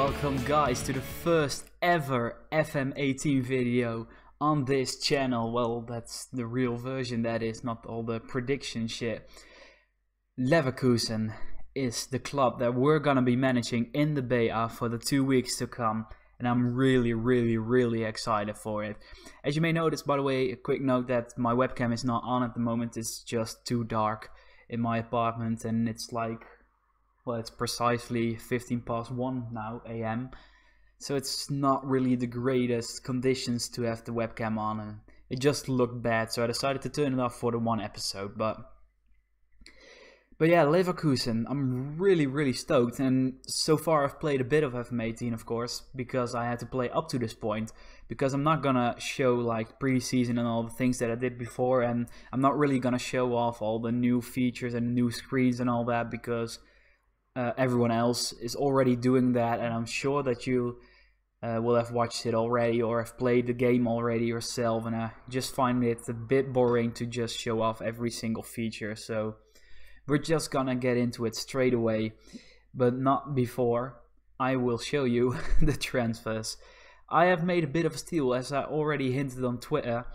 Welcome guys to the first ever FM18 video on this channel. Well, that's the real version, that is, not all the prediction shit. Leverkusen is the club that we're gonna be managing in the beta for the 2 weeks to come, and I'm really excited for it. As you may notice, by the way, a quick note that my webcam is not on at the moment. It's just too dark in my apartment, and it's like, well, it's precisely 1:15 now AM, so it's not really the greatest conditions to have the webcam on, and it just looked bad, so I decided to turn it off for the one episode. But yeah, Leverkusen, I'm really stoked, and so far I've played a bit of FM18, of course, because I had to play up to this point, because I'm not gonna show like preseason and all the things that I did before, and I'm not really gonna show off all the new features and new screens and all that, because everyone else is already doing that, and I'm sure that you will have watched it already or have played the game already yourself, and I just find it a bit boring to just show off every single feature. So we're just gonna get into it straight away, but not before I will show you the transfers. I have made a bit of a steal, as I already hinted on Twitter,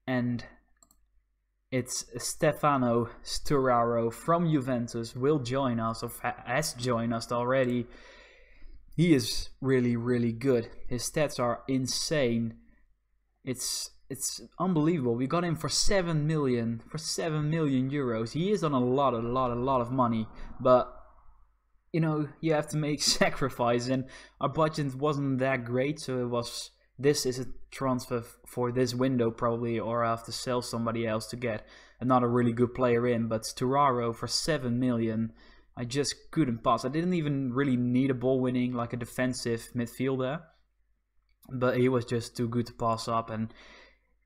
and it's Stefano Sturaro from Juventus will join us, or has joined us already. He is really good. His stats are insane. It's unbelievable. We got him for 7 million euros. He is on a lot of money, but you know, you have to make sacrifice, and our budget wasn't that great, so it was. This is a transfer for this window probably, or I have to sell somebody else to get another really good player in. But Sturaro for 7 million, I just couldn't pass. I didn't even really need a ball winning, like a defensive midfielder, but he was just too good to pass up, and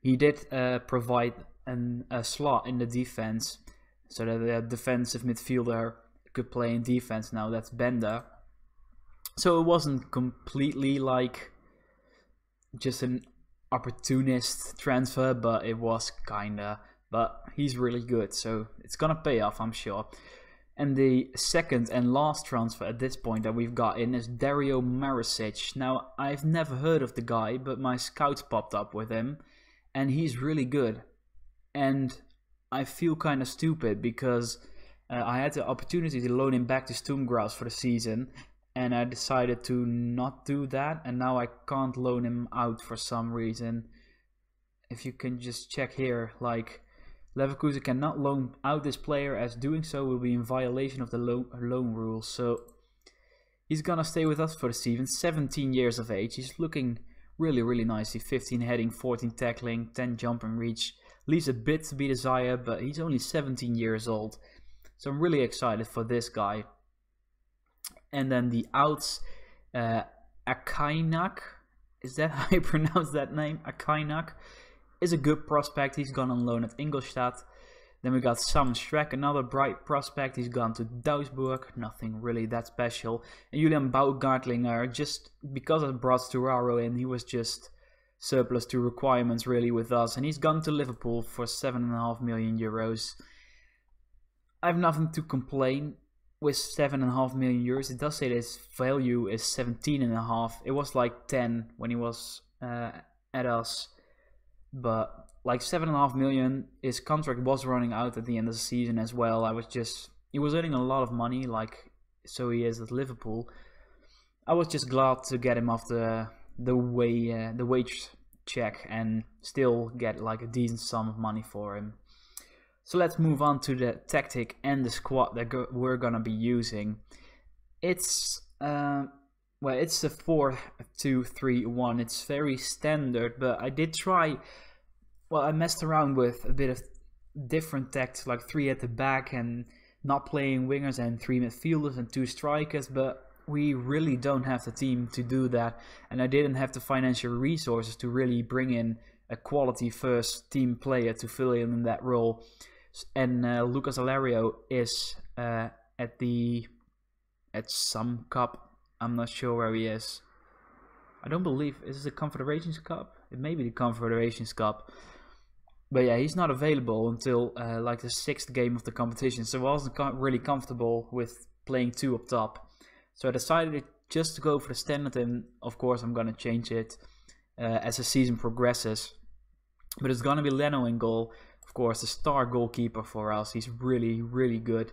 he did provide a slot in the defense, so that the defensive midfielder could play in defense now. That's Bender. So it wasn't completely like just an opportunist transfer, but it was kinda. But he's really good, so it's gonna pay off, I'm sure. And the second and last transfer at this point that we've got in is Dario Maricic. Now, I've never heard of the guy, but my scouts popped up with him, and he's really good. And I feel kind of stupid because I had the opportunity to loan him back to Sturm Graz for the season, and I decided to not do that, and now I can't loan him out for some reason. If you can just check here, like, Leverkusen cannot loan out this player, as doing so will be in violation of the loan rules. So he's gonna stay with us for the season. 17 years of age. He's looking really nicely. 15 heading, 14 tackling, 10 jump and reach. Leaves a bit to be desired, but he's only 17 years old. So I'm really excited for this guy. And then the outs, Akainak, is that how you pronounce that name? Akainak is a good prospect. He's gone on loan at Ingolstadt. Then we got Sam Streck, another bright prospect. He's gone to Duisburg. Nothing really that special. And Julian Baumgartlinger, just because I brought Sturaro in, he was just surplus to requirements really with us. And he's gone to Liverpool for 7.5 million euros. I have nothing to complain. With 7.5 million euros, it does say that his value is 17.5. It was like 10 when he was at us, but like 7.5 million. His contract was running out at the end of the season as well. He was earning a lot of money, like so he is at Liverpool. I was just glad to get him off the wage check and still get like a decent sum of money for him. So let's move on to the tactic and the squad that we're gonna be using. It's it's a 4-2-3-1. It's very standard, but I did try. Well, I messed around with a bit of different tactics, like 3 at the back and not playing wingers, and 3 midfielders and 2 strikers. But we really don't have the team to do that, and I didn't have the financial resources to really bring in a quality first team player to fill in that role. And Lucas Alario is at some cup. I'm not sure where he is. I don't believe, is it the Confederations Cup? It may be the Confederations Cup. But yeah, he's not available until like the 6th game of the competition. So I wasn't really comfortable with playing 2 up top. So I decided just to go for the standard, and of course I'm gonna change it as the season progresses. But it's gonna be Leno in goal, of course, the star goalkeeper for us. He's really, really good.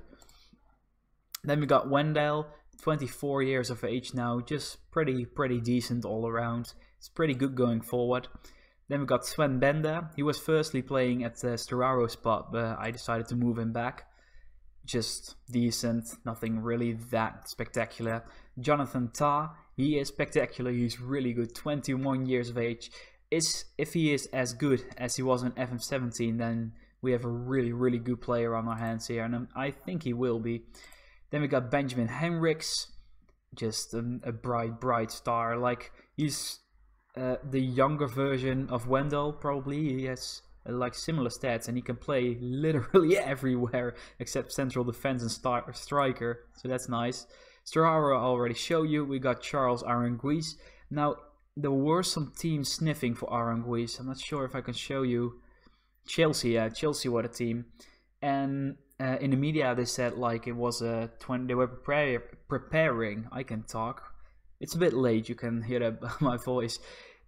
Then we got Wendell, 24 years of age now, just pretty decent all around. It's pretty good going forward. Then we got Sven Bender. He was firstly playing at the Storaro spot, but I decided to move him back. Just decent, nothing really that spectacular. Jonathan Tah, he is spectacular, he's really good, 21 years of age. If he is as good as he was in FM17, then we have a really good player on our hands here, and I think he will be. Then we got Benjamin Henriks, just a bright star. Like, he's the younger version of Wendell, probably. He has like similar stats, and he can play literally everywhere except central defense and striker, so that's nice. Storaro I already showed you. We got Charles Aranguiz. Now, there were some teams sniffing for Aranguiz. I'm not sure if I can show you. Chelsea, yeah, Chelsea were the team, and in the media they said like it was a they were preparing. I can talk. It's a bit late. You can hear that by my voice.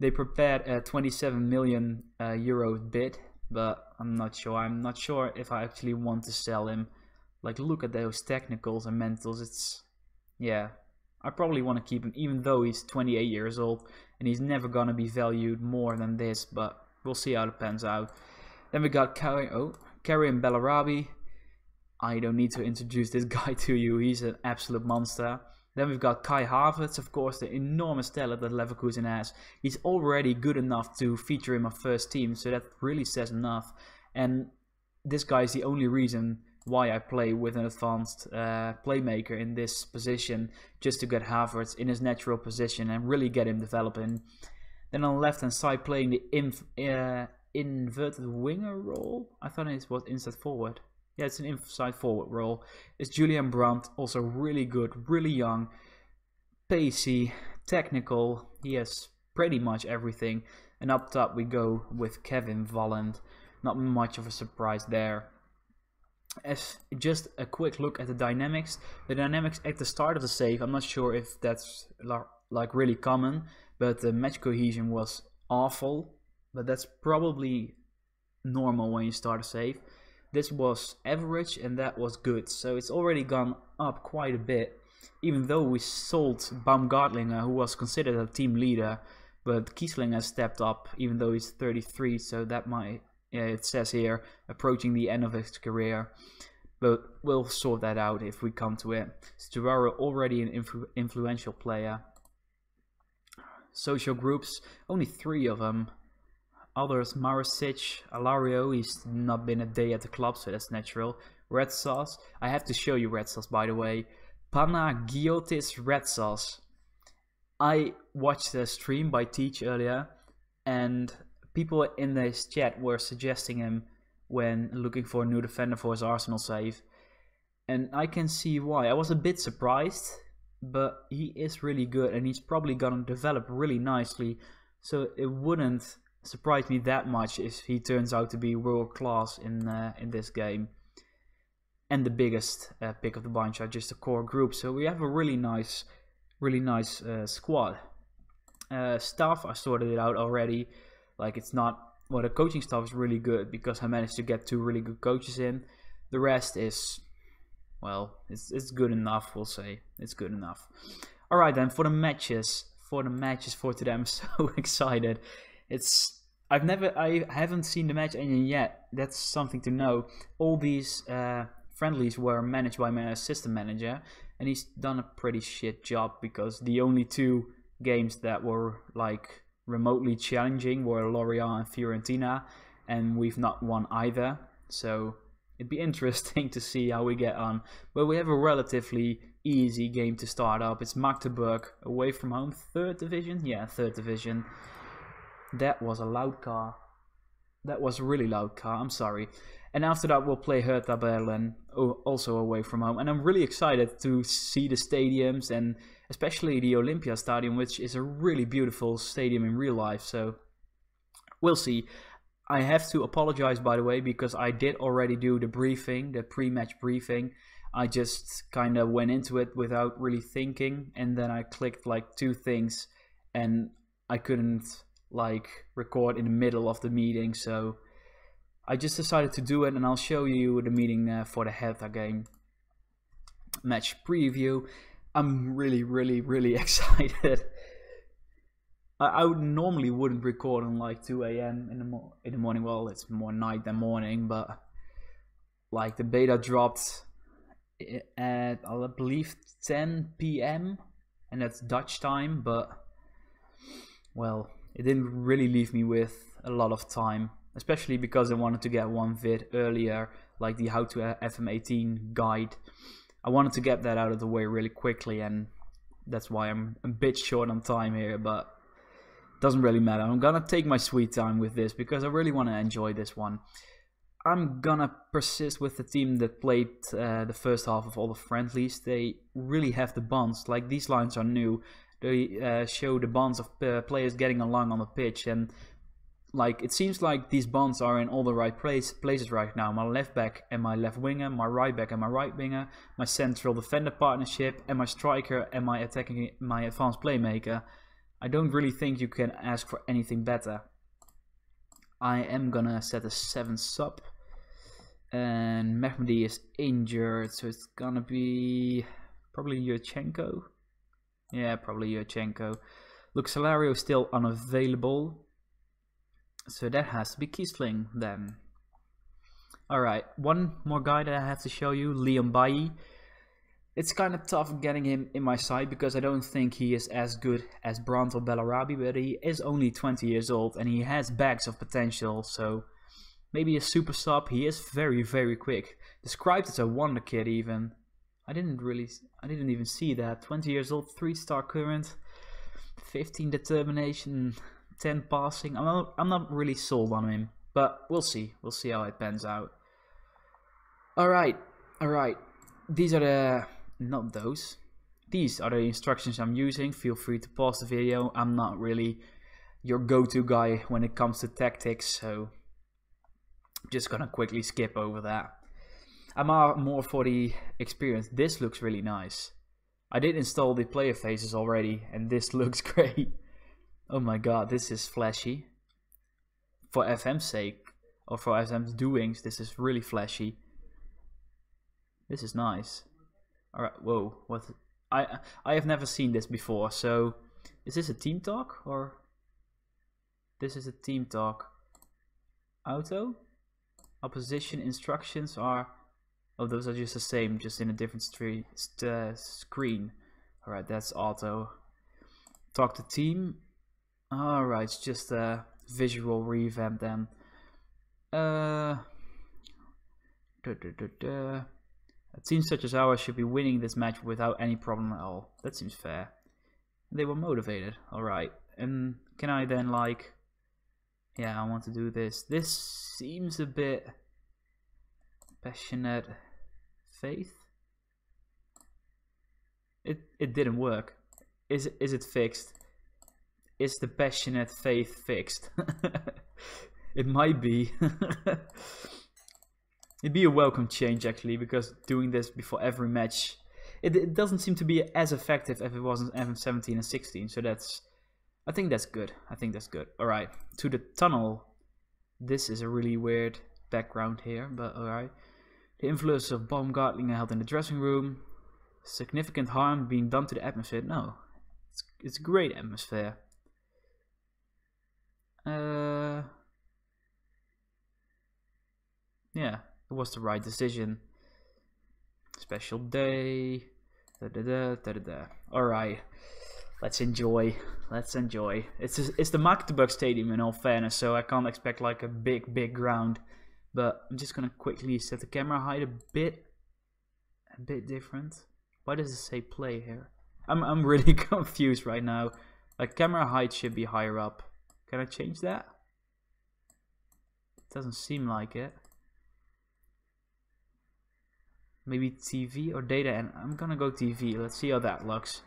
They prepared a 27 million euro bid, but I'm not sure. I'm not sure if I actually want to sell him. Like, look at those technicals and mentals. It's, yeah, I probably want to keep him, even though he's 28 years old and he's never gonna be valued more than this. But we'll see how it pans out. Then we got Karim Bellarabi. I don't need to introduce this guy to you. He's an absolute monster. Then we've got Kai Havertz, of course, the enormous talent that Leverkusen has. He's already good enough to feature in my first team, so that really says enough. And this guy is the only reason why I play with an advanced playmaker in this position, just to get Havertz in his natural position and really get him developing. Then on the left-hand side, playing the inverted winger role. I thought it was inside forward. Yeah, it's an inside forward role. It's Julian Brandt, also really good, really young, pacey, technical. He has pretty much everything. And up top we go with Kevin Volland. Not much of a surprise there. As just a quick look at the dynamics. The dynamics at the start of the save, I'm not sure if that's like really common, but the match cohesion was awful. But that's probably normal when you start a save. This was average and that was good, so it's already gone up quite a bit, even though we sold Baumgartlinger, who was considered a team leader, but Kiesling has stepped up even though he's 33, so that might, yeah, it says here, approaching the end of his career, but we'll sort that out if we come to it. Storaro already an influential player. Social groups, only 3 of them. Others, Marisic, Alario, he's not been a day at the club, so that's natural. Red Sauce, I have to show you Red Sauce, by the way. Panagiotis Red Sauce. I watched a stream by Teach earlier, and people in this chat were suggesting him when looking for a new defender for his Arsenal save. And I can see why. I was a bit surprised, but he is really good, and he's probably gonna develop really nicely, so it wouldn't surprise me that much if he turns out to be world class in this game. And the biggest pick of the bunch are just the core group, so we have a really nice squad. Staff, I sorted it out already. Like, it's not, well, the coaching staff is really good because I managed to get 2 really good coaches in. The rest is, well, it's good enough, we'll say. It's good enough. All right then, for the matches for today, I'm so excited. I haven't seen the match engine yet. That's something to know. All these friendlies were managed by my assistant manager, and he's done a pretty shit job because the only 2 games that were like remotely challenging were Lorient and Fiorentina, and we've not won either. So it'd be interesting to see how we get on. But we have a relatively easy game to start up. It's Magdeburg away from home, 3rd division. Yeah, 3rd division. That was a loud car. That was a really loud car, I'm sorry. And after that we'll play Hertha Berlin, also away from home. And I'm really excited to see the stadiums, and especially the Olympia Stadium, which is a really beautiful stadium in real life. So we'll see. I have to apologize, by the way, because I did already do the briefing, the pre-match briefing. I just kind of went into it without really thinking, and then I clicked like 2 things, and I couldn't like record in the middle of the meeting, so I just decided to do it, and I'll show you the meeting for the Hertha game match preview. I'm really excited. I would normally wouldn't record on like 2 a.m. in the morning. Well, it's more night than morning, but like the beta dropped at I believe 10 p.m. and that's Dutch time, but well, it didn't really leave me with a lot of time, especially because I wanted to get one vid earlier, like the How to FM18 guide. I wanted to get that out of the way really quickly, and that's why I'm a bit short on time here, but doesn't really matter. I'm gonna take my sweet time with this because I really want to enjoy this one. I'm gonna persist with the team that played the first half of all the friendlies. They really have the bonds. Like, these lines are new. They show the bonds of players getting along on the pitch, and like it seems like these bonds are in all the right places right now. My left back and my left winger, my right back and my right winger, my central defender partnership, and my striker and my advanced playmaker. I don't really think you can ask for anything better. I am gonna set a 7 sub, and Mehmedi is injured, so it's gonna be probably Yurchenko. Yeah, probably Yurchenko. Look, Salario is still unavailable, so that has to be Kiesling then. Alright, one more guy that I have to show you, Leon Bailly. It's kind of tough getting him in my side because I don't think he is as good as Brandt or Bellarabi, but he is only 20 years old and he has bags of potential, so maybe a super sub. He is very quick. Described as a wonder kid even. I didn't even see that. 20 years old, 3-star current, 15 determination, 10 passing. I'm not really sold on him, but we'll see. We'll see how it pans out. Alright. These are the... not those. These are the instructions I'm using. Feel free to pause the video. I'm not really your go-to guy when it comes to tactics, so I'm just gonna quickly skip over that. I'm more for the experience. This looks really nice. I did install the player faces already, and this looks great. Oh my god, this is flashy. For FM's sake, or for FM's doings, this is really flashy. This is nice. Alright, whoa, what? I have never seen this before, so is this a team talk, or this is a team talk? Auto? Opposition instructions are... oh, those are just the same, just in a different screen. Alright, that's auto. Talk to team. Alright, it's just a visual revamp then. Teams such as ours should be winning this match without any problem at all. That seems fair. They were motivated. Alright. And can I then like... yeah, I want to do this. This seems a bit... passionate faith? It didn't work. Is it fixed? Is the passionate faith fixed? It might be. It'd be a welcome change actually, because doing this before every match, it doesn't seem to be as effective as it was in FM17 and 16. So I think that's good. Alright, to the tunnel. This is a really weird background here, but alright. The influence of Baumgartlinger held in the dressing room. Significant harm being done to the atmosphere. No, it's a great atmosphere. Yeah, it was the right decision. Special day. Alright, let's enjoy. It's the Magdeburg Stadium in all fairness, so I can't expect like a big ground. But I'm just gonna quickly set the camera height a bit different. Why does it say play here? I'm really confused right now. Like, camera height should be higher up. Can I change that? It doesn't seem like it. Maybe TV or data, and I'm gonna go TV. Let's see how that looks.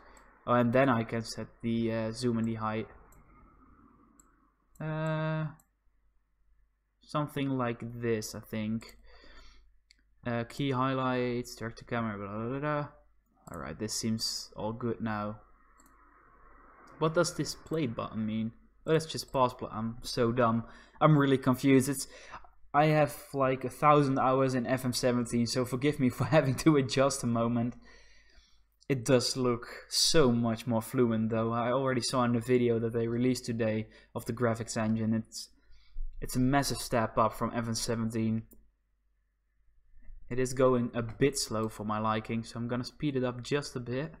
Oh, and then I can set the zoom and the height. Something like this, I think. Key highlights, direct to camera, blah blah blah. Alright, this seems all good now. What does this play button mean? Oh, that's just pause play. I'm so dumb. I'm really confused. I have like 1,000 hours in FM17, so forgive me for having to adjust a moment. It does look so much more fluent though. I already saw in the video that they released today of the graphics engine. It's a massive step up from FM17. It is going a bit slow for my liking, so I'm gonna speed it up just a bit.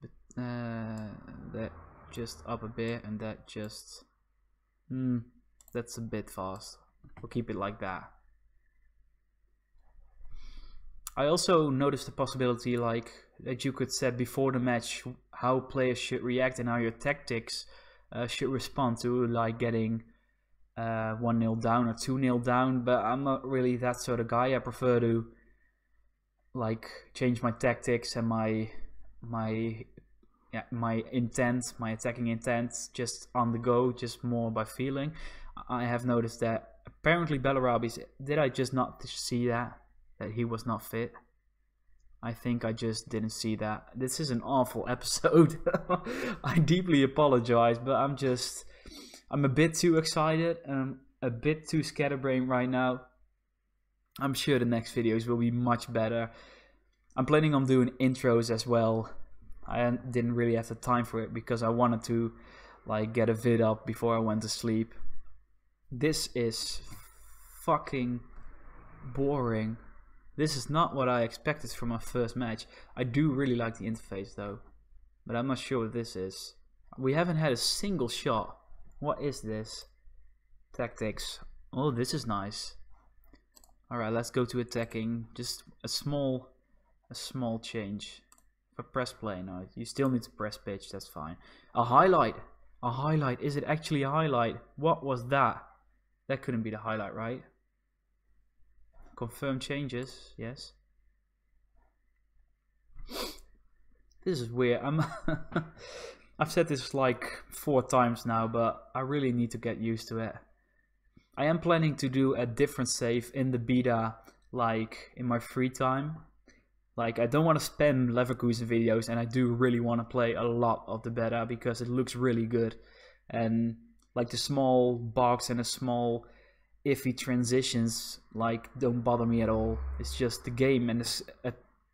But, that just up a bit, and that just... that's a bit fast. We'll keep it like that. I also noticed the possibility like that you could set before the match how players should react and how your tactics should respond to like getting 1-0 down or 2-0 down, but I'm not really that sort of guy. I prefer to like change my tactics and my intent, my attacking intent just on the go, just more by feeling. I have noticed that apparently Bellarabi's, did I just not see that he was not fit? I think I just didn't see that. This is an awful episode. I deeply apologize, but I'm a bit too excited and a bit too scatterbrained right now. I'm sure the next videos will be much better. I'm planning on doing intros as well. I didn't really have the time for it because I wanted to like get a vid up before I went to sleep. This is fucking boring. This is not what I expected from my first match. I do really like the interface though, but I'm not sure what this is. We haven't had a single shot. What is this? Tactics. Oh, this is nice. Alright, let's go to attacking. Just a small change. If I press play, no, you still need to press pitch, that's fine. A highlight. A highlight. Is it actually a highlight? What was that? That couldn't be the highlight, right? Confirm changes, yes. This is weird. I've said this like 4 times now, but I really need to get used to it. I am planning to do a different save in the beta, like in my free time. Like I don't want to spam Leverkusen videos, and I do really want to play a lot of the beta because it looks really good. And like the small bugs and the small iffy transitions like don't bother me at all. It's just the game and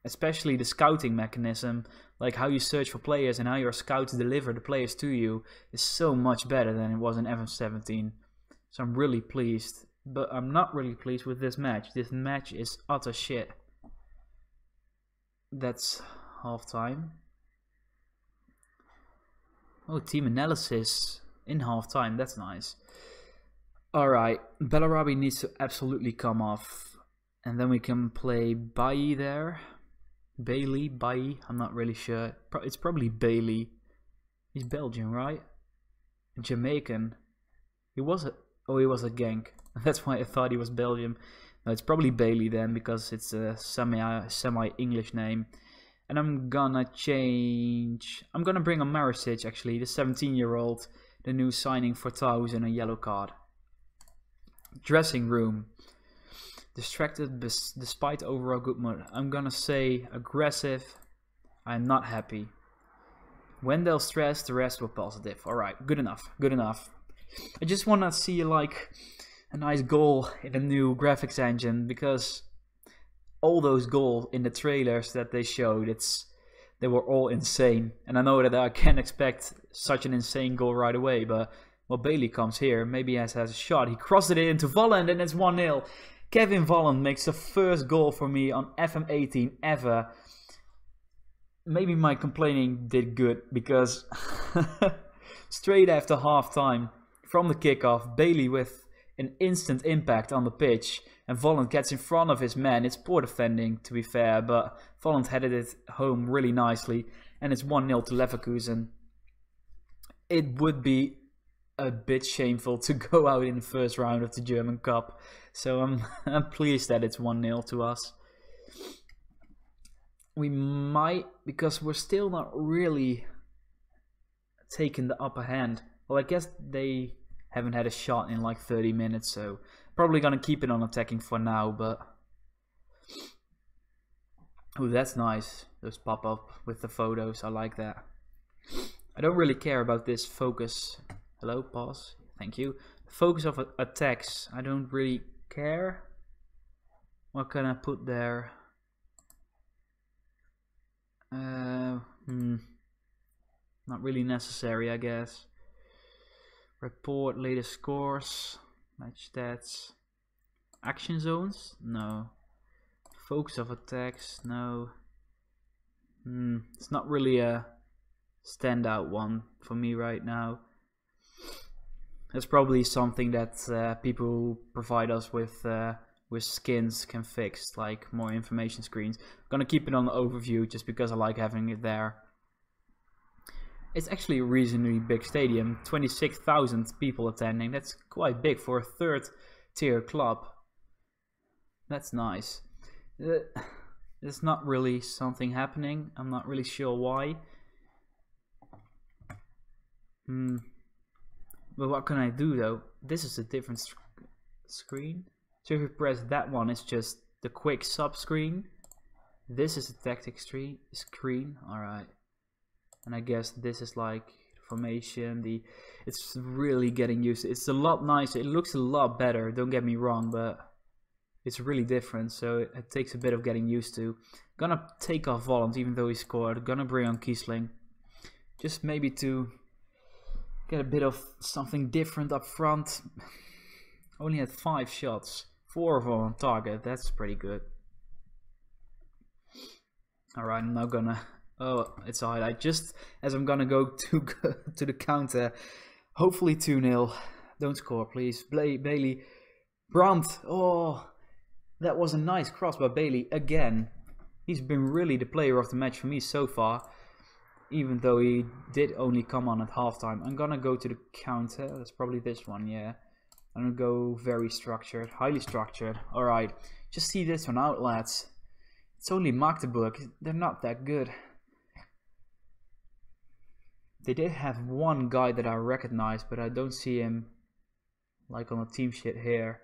especially the scouting mechanism, like how you search for players and how your scouts deliver the players to you is so much better than it was in FM17. So I'm really pleased, but I'm not really pleased with this match. This match is utter shit. That's half time. Oh, team analysis in half time. That's nice. Alright, Bellarabi needs to absolutely come off. And then we can play Bailly there. Bailly, I'm not really sure. It's probably Bailly. He's Belgian, right? Jamaican. He was a Genk. That's why I thought he was Belgian. No, it's probably Bailly then, because it's a semi-English name. And I'm gonna bring on Maricic, actually, the 17-year-old, the new signing for 1,000, a yellow card. Dressing room. Distracted despite overall good mood. I'm gonna say aggressive. I'm not happy. When they'll stress, the rest were positive. Alright, good enough. Good enough. I just wanna see like a nice goal in the new graphics engine, because all those goals in the trailers that they showed, they were all insane. And I know that I can't expect such an insane goal right away, but well, Bailly comes here, maybe he has a shot. He crossed it into Volland and it's 1-0. Kevin Volland makes the first goal for me on FM18 ever. Maybe my complaining did good, because straight after half time, from the kickoff, Bailly with an instant impact on the pitch, and Volland gets in front of his man. It's poor defending, to be fair, but Volland headed it home really nicely, and it's 1-0 to Leverkusen. It would be a bit shameful to go out in the first round of the German Cup, so I'm pleased that it's 1-0 to us. We might, because we're still not really taking the upper hand. Well, I guess they haven't had a shot in like 30 minutes, so probably gonna keep it on attacking for now, but Oh, that's nice. Those pop up with the photos. I like that. I don't really care about this focus. Hello, pause. Thank you. Focus of attacks. I don't really care. What can I put there? Not really necessary, I guess. Report latest scores, match stats, action zones. No. Focus of attacks. No. It's not really a standout one for me right now. That's probably something that people who provide us with skins can fix, like more information screens. I'm gonna keep it on the overview just because I like having it there. It's actually a reasonably big stadium, 26,000 people attending. That's quite big for a third tier club. That's nice. There's not really something happening. I'm not really sure why. But what can I do though? This is a different screen. So if you press that one, it's just the quick sub screen. This is the tactic screen. Alright. And I guess this is like formation. It's really getting used to. It's a lot nicer. It looks a lot better. Don't get me wrong, but it's really different. So it takes a bit of getting used to. Gonna take off Volland even though he scored. Gonna bring on Kiesling. Just maybe to get a bit of something different up front. Only had 5 shots. 4 of them on target. That's pretty good. Alright, I'm now gonna... Oh, it's a highlight. Just as I'm gonna go to the counter. Hopefully 2-0. Don't score, please. Bailey. Brandt. Oh, that was a nice cross by Bailey again. He's been really the player of the match for me so far. Even though he did only come on at halftime. I'm gonna go to the counter. That's probably this one, yeah. I'm gonna go very structured. Highly structured. Alright. Just see this one out, lads. It's only Magdeburg. They're not that good. They did have one guy that I recognize, but I don't see him like on the team sheet here.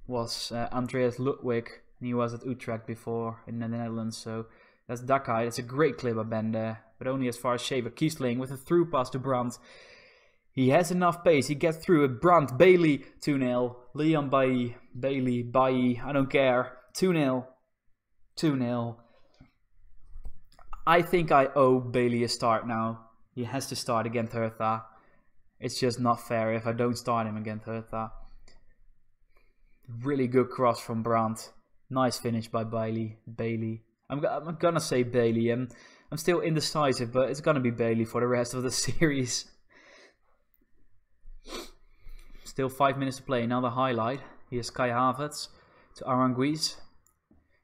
Was Andreas Ludwig, and he was at Utrecht before in the Netherlands, so that's that guy. That's a great clip by Bender, but only as far as Shaver. Kiesling with a through pass to Brandt. He has enough pace, he gets through it. Brandt, Bailey, 2-0. Leon Bailly, I don't care. 2-0. 2-0. I think I owe Bailey a start now. He has to start against Hertha. It's just not fair if I don't start him against Hertha. Really good cross from Brandt. Nice finish by Bailey. I'm gonna say Bailey. I'm still indecisive, but it's gonna be Bailey for the rest of the series. Still 5 minutes to play. Another highlight. Here's Kai Havertz to Aranguiz.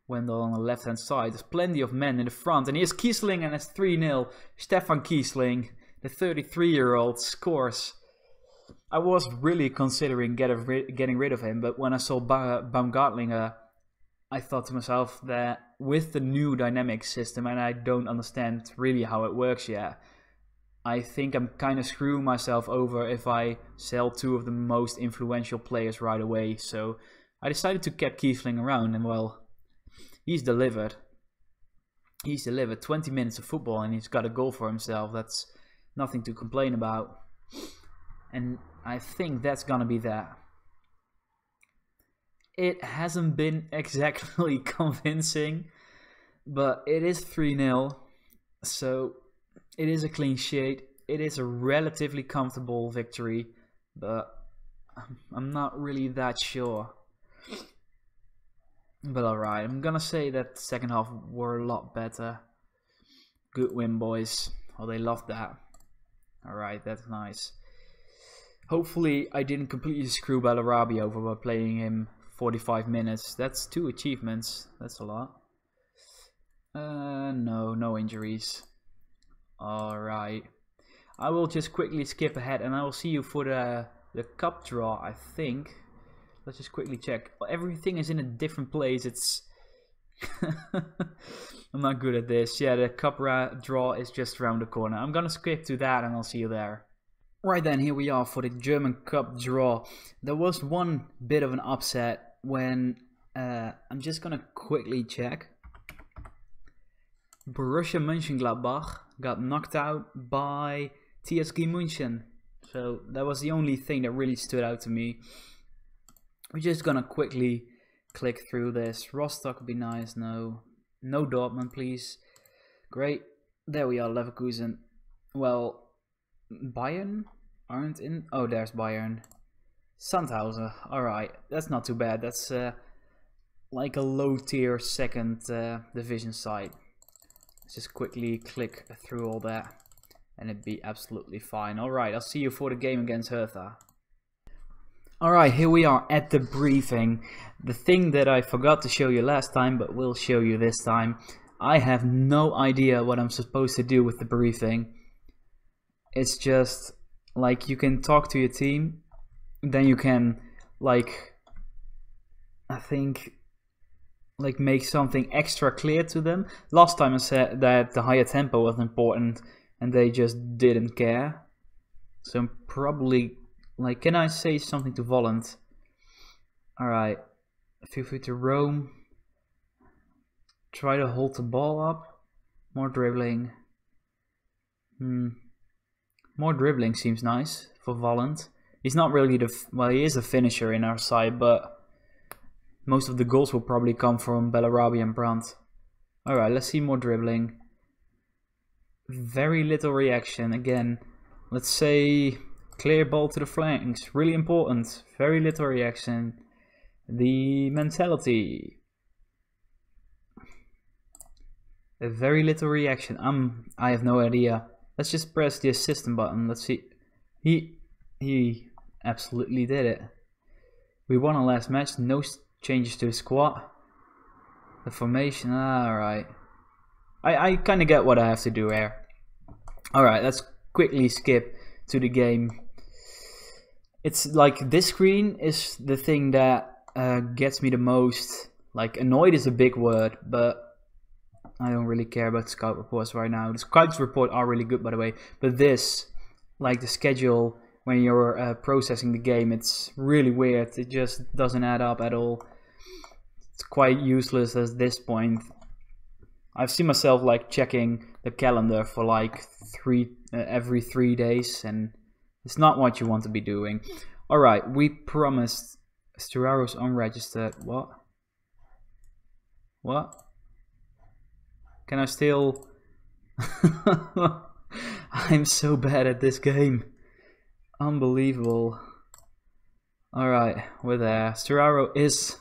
Wendell on the left hand side. There's plenty of men in the front. And here's Kiesling and it's 3-0. Stefan Kiesling, the 33-year-old, scores. I was really considering getting rid of him, but when I saw Baumgartlinger, I thought to myself that with the new dynamic system, and I don't understand really how it works yet, I think I'm kind of screwing myself over if I sell 2 of the most influential players right away. So I decided to keep Kiesling around, and well, he's delivered. He's delivered 20 minutes of football and he's got a goal for himself. That's nothing to complain about. And I think that's gonna be that. It hasn't been exactly convincing, but it is 3-0. So it is a clean sheet. It is a relatively comfortable victory, but I'm not really that sure. But alright, I'm gonna say that the second half were a lot better. Good win, boys. Oh, they loved that. Alright, that's nice. Hopefully I didn't completely screw Bellarabi over by playing him 45 minutes. That's 2 achievements. That's a lot. No injuries. Alright. I will just quickly skip ahead and I will see you for the cup draw, I think. Let's just quickly check. Everything is in a different place. It's... I'm not good at this. Yeah, the cup draw is just around the corner. I'm gonna skip to that and I'll see you there. Right then, here we are for the German Cup draw. There was one bit of an upset when I'm just gonna quickly check. Borussia Mönchengladbach got knocked out by TSG München. So that was the only thing that really stood out to me. We're just gonna quickly click through this. Rostock would be nice. No Dortmund, please. Great. There we are, Leverkusen. Well, Bayern aren't in. Oh, there's Bayern. Sandhausen. Alright, that's not too bad. That's like a low tier second division side. Let's just quickly click through all that and it'd be absolutely fine. Alright, I'll see you for the game against Hertha. Alright, here we are at the briefing. The thing that I forgot to show you last time, but will show you this time. I have no idea what I'm supposed to do with the briefing. It's just like you can talk to your team, then you can like, I think, like make something extra clear to them. Last time I said that the higher tempo was important and they just didn't care. So I'm probably like, can I say something to Volland? Alright, feel free to roam. Try to hold the ball up. More dribbling. More dribbling seems nice for Volland. He's not really well, he is a finisher in our side, but most of the goals will probably come from Bellarabi and Brandt. Alright, let's see more dribbling. Very little reaction. Again, let's say clear ball to the flanks. Really important. Very little reaction. The mentality. A very little reaction. I have no idea. Let's just press the assistant button. Let's see. He absolutely did it. We won our last match. No changes to the squad. The formation. Alright. I kind of get what I have to do here. Alright, let's quickly skip to the game. It's like this screen is the thing that gets me the most. Like, annoyed is a big word, but I don't really care about scout reports right now. The scouts report are really good, by the way, but this, like the schedule when you're processing the game, it's really weird. It just doesn't add up at all. It's quite useless at this point. I've seen myself like checking the calendar for like every 3 days, and it's not what you want to be doing. Alright, we promised Sturaro's unregistered. What? What? Can I still... I'm so bad at this game. Unbelievable. Alright, we're there. Sturaro is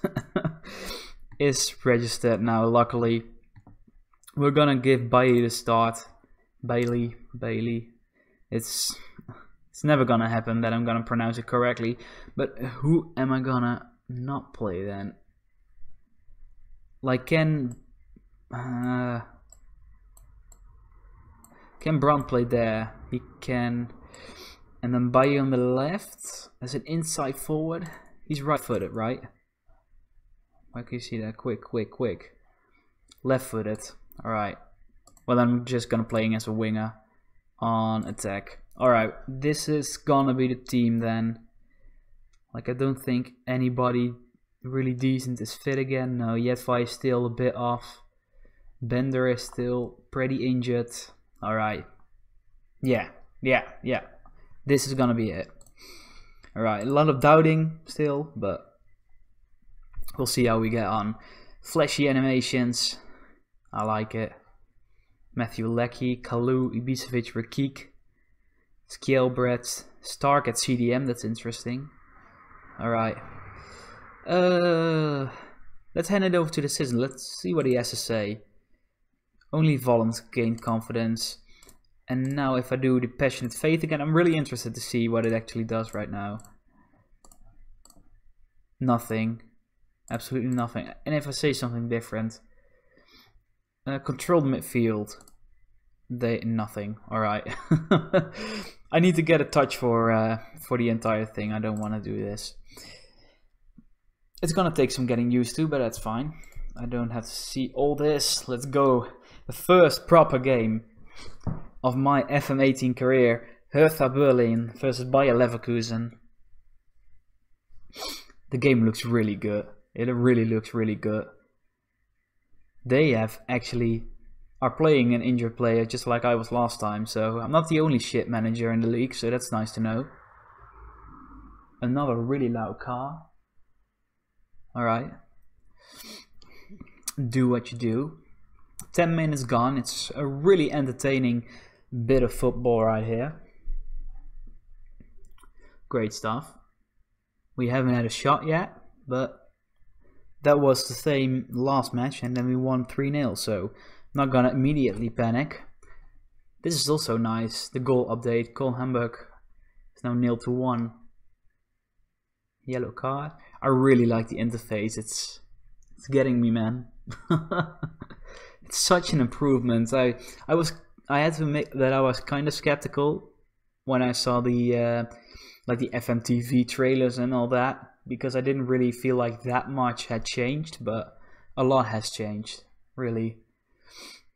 is registered now, luckily. We're gonna give Bailey the start. Bailey. It's never gonna happen that I'm gonna pronounce it correctly. But who am I gonna not play then? Like, can Brandt play there? He can. And then Bailly on the left as an inside forward. He's right-footed, right? Why can you see that? Quick. Left-footed. Alright. Well, I'm just gonna play against a winger on attack. Alright, this is gonna be the team then. Like, I don't think anybody really decent is fit again. No, Yetfai is still a bit off. Bender is still pretty injured. Alright. Yeah. This is gonna be it. Alright, a lot of doubting still, but we'll see how we get on. Flashy animations. I like it. Matthew Leckie, Kalou, Ibisevic, Rakik, Skjelbred, Stark at CDM, that's interesting. Alright. Let's hand it over to the citizen. Let's see what he has to say. Only Volland gained confidence. And now if I do the Passionate Faith again, I'm really interested to see what it actually does right now. Nothing. Absolutely nothing. And if I say something different. Controlled midfield. Nothing. Alright. I need to get a touch for the entire thing. I don't want to do this. It's gonna take some getting used to, but that's fine. I don't have to see all this. Let's go. The first proper game of my FM18 career. Hertha Berlin versus Bayer Leverkusen. The game looks really good. It really looks really good. They are playing an injured player just like I was last time, so I'm not the only shit manager in the league, so that's nice to know. Another really loud car. Alright. Do what you do. 10 minutes gone. It's a really entertaining bit of football right here. Great stuff. We haven't had a shot yet, but that was the same last match, and then we won 3-0, so I'm not gonna immediately panic. This is also nice. The goal update. Cole Hamburg is now 0-1. Yellow card. I really like the interface. It's getting me, man. It's such an improvement. I had to admit that I was kind of skeptical when I saw the like the FMTV trailers and all that, because I didn't really feel like that much had changed, but a lot has changed, really.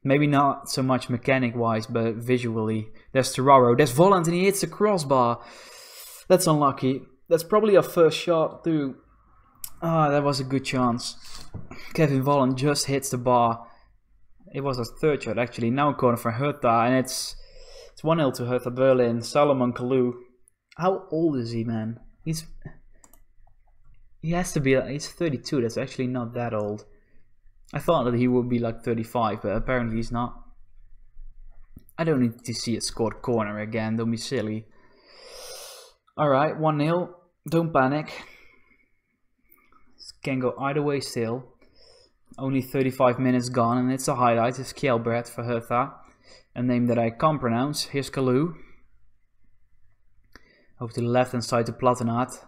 Maybe not so much mechanic-wise, but visually. There's Terraro, there's Volland, and he hits the crossbar. That's unlucky. That's probably our first shot, too. Ah, that was a good chance. Kevin Volland just hits the bar. It was our third shot, actually. Now a corner for Hertha, and it's 1-0 to Hertha Berlin. Salomon Kalou. How old is he, man? He has to be, he's 32, that's actually not that old. I thought that he would be like 35, but apparently he's not. I don't need to see a scored corner again, don't be silly. Alright, 1-0, don't panic. This can go either way still. Only 35 minutes gone, and it's a highlight. It's Kjelbred for Hertha, a name that I can't pronounce. Here's Kalou. Over to the left hand side to Plattenhardt.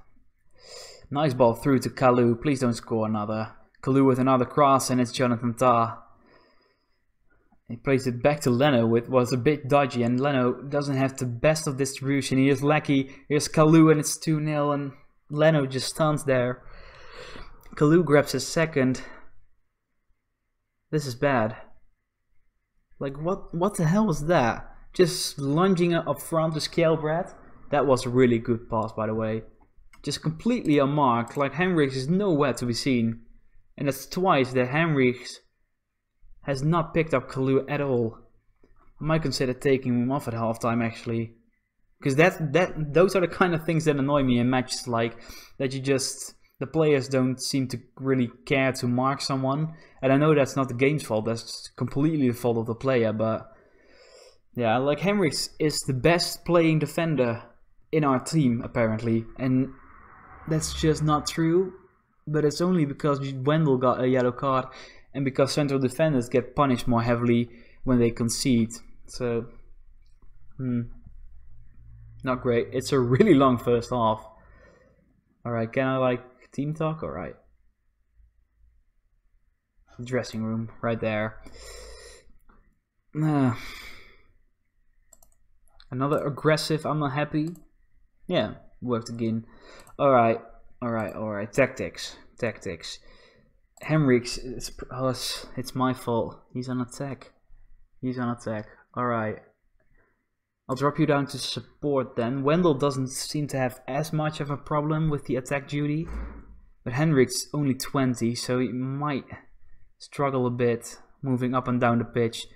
Nice ball through to Kalou. Please don't score another. Kalou with another cross, and it's Jonathan Tah. He plays it back to Leno. It was a bit dodgy, and Leno doesn't have the best of distribution. He is lucky. Here's Kalou, and it's 2-0, and Leno just stands there. Kalou grabs his second. This is bad. Like, what the hell was that? Just lunging up front to Kjelbred. That was a really good pass, by the way. Just completely unmarked. Like, Henrichs is nowhere to be seen. And that's twice that Henrichs has not picked up Kalou at all. I might consider taking him off at halftime, actually. Because those are the kind of things that annoy me in matches, like that the players don't seem to really care to mark someone. And I know that's not the game's fault, that's completely the fault of the player, but yeah, like Henrichs is the best playing defender in our team, apparently, and that's just not true. But it's only because Wendell got a yellow card and because central defenders get punished more heavily when they concede. So, not great. It's a really long first half. Alright, can I like team talk? Alright. Dressing room, right there. Another aggressive, I'm not happy. Yeah, worked again. Alright. Tactics. Henrichs, it's my fault. He's on attack. Alright. I'll drop you down to support then. Wendell doesn't seem to have as much of a problem with the attack duty. But Henrichs only 20, so he might struggle a bit moving up and down the pitch.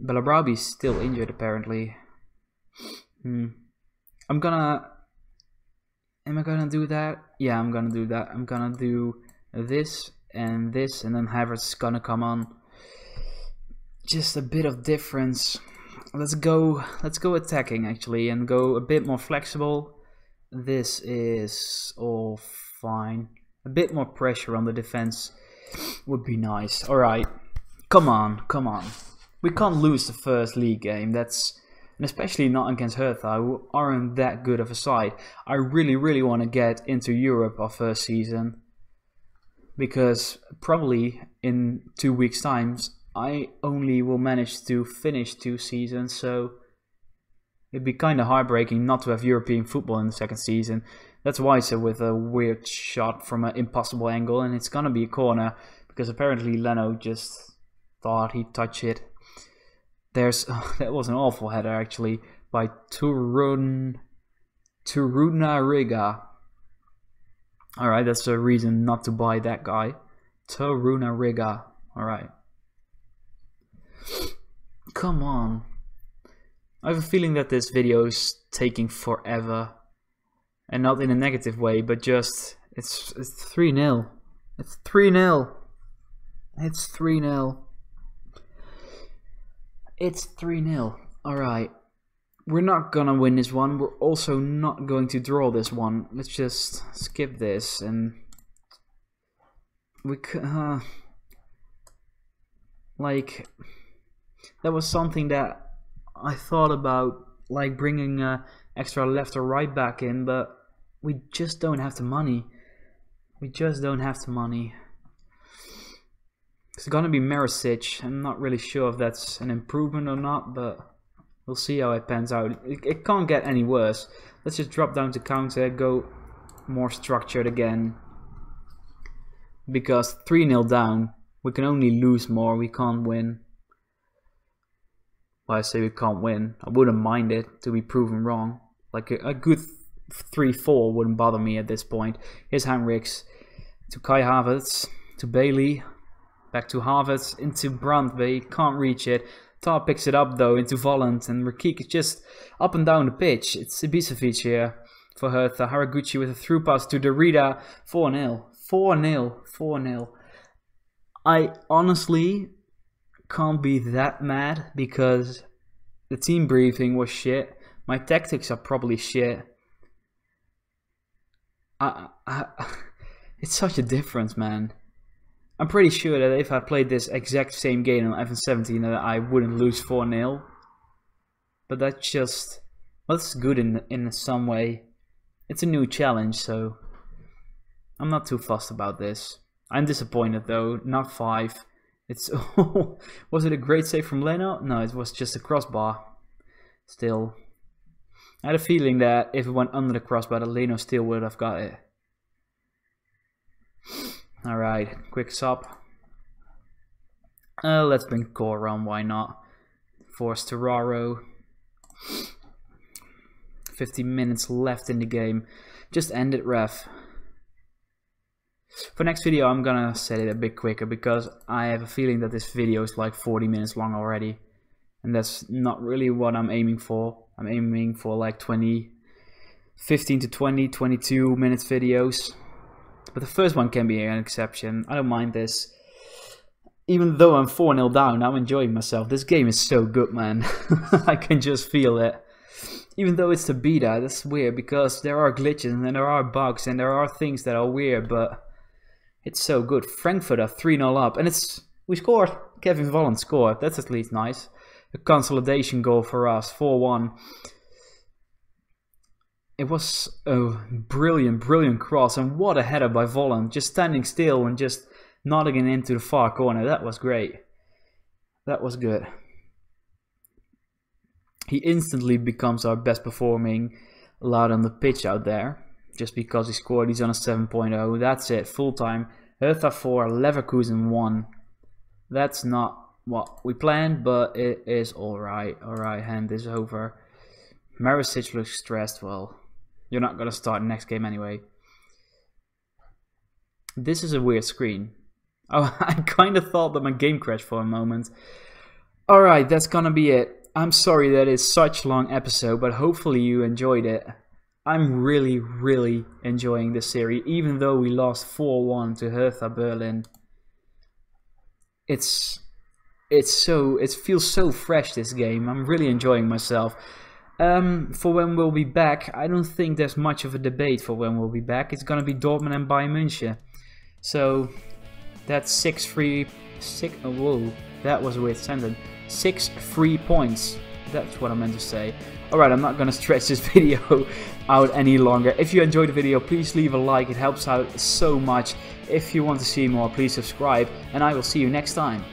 Belabrabi's still injured, apparently. Am I gonna do that? Yeah, I'm gonna do that. I'm gonna do this, and then Havertz is gonna come on. Just a bit of difference. Let's go attacking, actually, and go a bit more flexible. This is all fine. A bit more pressure on the defense would be nice. Alright, come on. We can't lose the first league game. And especially not against Hertha, who aren't that good of a side. I really want to get into Europe our first season, because probably in 2 weeks' time I only will manage to finish 2 seasons, so it'd be kind of heartbreaking not to have European football in the second season. That's Weiser with a weird shot from an impossible angle, and it's gonna be a corner because apparently Leno just thought he'd touch it. That was an awful header, actually, by Turunariga. Alright, that's a reason not to buy that guy. Torunariga. Alright. Come on. I have a feeling that this video is taking forever. And not in a negative way, but just... It's 3-0. It's 3-0. It's 3-0. It's 3-0. Alright. We're not gonna win this one. We're also not going to draw this one. Let's just skip this and... We could... like... That was something that I thought about, like bringing extra left or right back in, but we just don't have the money. We just don't have the money. It's gonna be Maricic. I'm not really sure if that's an improvement or not, but we'll see how it pans out. It can't get any worse. Let's just drop down to counter, go more structured again. Because 3-0 down, we can only lose more, we can't win. Well, I say we can't win. I wouldn't mind it to be proven wrong. Like a good 3-4 wouldn't bother me at this point. Here's Henriks to Kai Havertz, to Bailey, back to Havertz, into Brandweg, can't reach it. Tar picks it up though into Volland, and Rakik is just up and down the pitch. It's Ibisevic here for Hertha. Haraguchi with a through pass to Derrida. 4-0. 4-0. 4-0. I honestly can't be that mad because the team briefing was shit. My tactics are probably shit. It's such a difference, man. I'm pretty sure that if I played this exact same game on FN17 that I wouldn't lose 4-0. But that's just... well, that's good in some way. It's a new challenge, so... I'm not too fussed about this. I'm disappointed though, not 5. It's... was it a great save from Leno? No, it was just a crossbar. Still. I had a feeling that if it went under the crossbar, that Leno still would have got it. Alright, quick sub. Let's bring Core on, why not? Force Terraro. 50 minutes left in the game. Just end it, ref. For next video I'm gonna set it a bit quicker because I have a feeling that this video is like 40 minutes long already. And that's not really what I'm aiming for. I'm aiming for like 15 to 20, 22 minutes videos. But the first one can be an exception. I don't mind this. Even though I'm 4-0 down, I'm enjoying myself. This game is so good, man. I can just feel it. Even though it's the beta, that's weird because there are glitches and there are bugs and there are things that are weird, but it's so good. Frankfurt are 3-0 up and we scored. Kevin Volland scored. That's at least nice. A consolidation goal for us, 4-1. It was a brilliant, brilliant cross, and what a header by Volland. Just standing still and just nodding it into the far corner. That was great. That was good. He instantly becomes our best performing lad on the pitch out there. Just because he scored, he's on a 7.0. That's it, full time. Hertha 4, Leverkusen 1. That's not what we planned, but it is alright. Alright, hand this over. Maricic looks stressed. Well, you're not going to start next game anyway. This is a weird screen. Oh, I kind of thought that my game crashed for a moment. Alright, that's going to be it. I'm sorry that it's such a long episode, but hopefully you enjoyed it. I'm really, really enjoying this series, even though we lost 4-1 to Hertha Berlin. It feels so fresh, this game. I'm really enjoying myself. For when we'll be back, I don't think there's much of a debate for when we'll be back. It's gonna be Dortmund and Bayern München. So that's 6 free. Oh, whoa, that was a weird sentence. 6 free points. That's what I meant to say. Alright, I'm not gonna stretch this video out any longer. If you enjoyed the video, please leave a like. It helps out so much. If you want to see more, please subscribe, and I will see you next time.